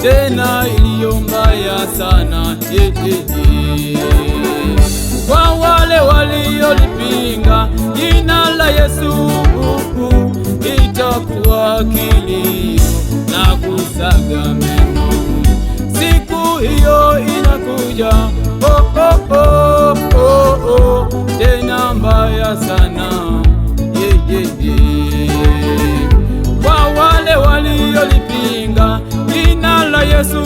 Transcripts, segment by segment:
Tena iliyo mbaya sana, kwa wale waliolipinga jina la Yesu, itakuwa kilio na kusaga meno. Siku hiyo inakuja, tena mbaya sana, kwa wale waliolipinga jina la Yesu,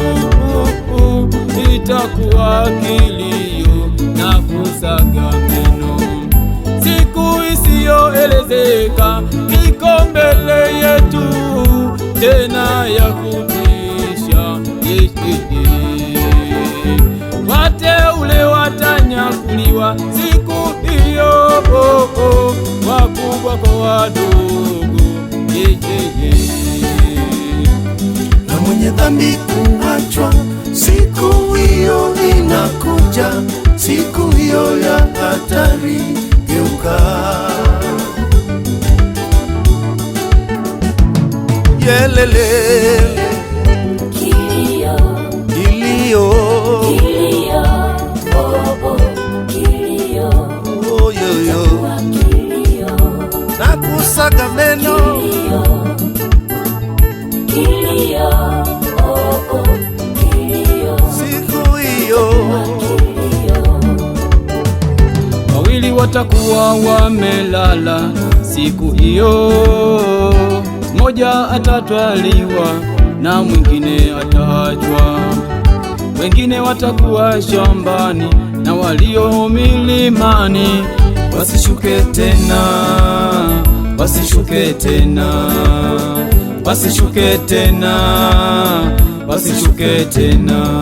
itakuwa kilio na kusaga meno. Siku isiyoelezeka iko mbele yetu, tena ya kutisha. Wateule watanyakuliwa siku hiyo, wakubwa kwa wadogo, na mwenye dhambi kuachwa. Siku hiyo inakuja, siku hiyo ya hatari. Geuka, yelele, kilio, kilio, kilio, kilio, yo, kilio, na kusaga meno. Kilio, kilio, Siku hiyo wawili watakuwa wamelala siku hiyo, mmoja atatwaliwa na mwingine ataachwa. Wengine watakuwa shambani na walio milimani, wasishuke tena, wasishuke tena, wasishuke tena, wasishuke tena.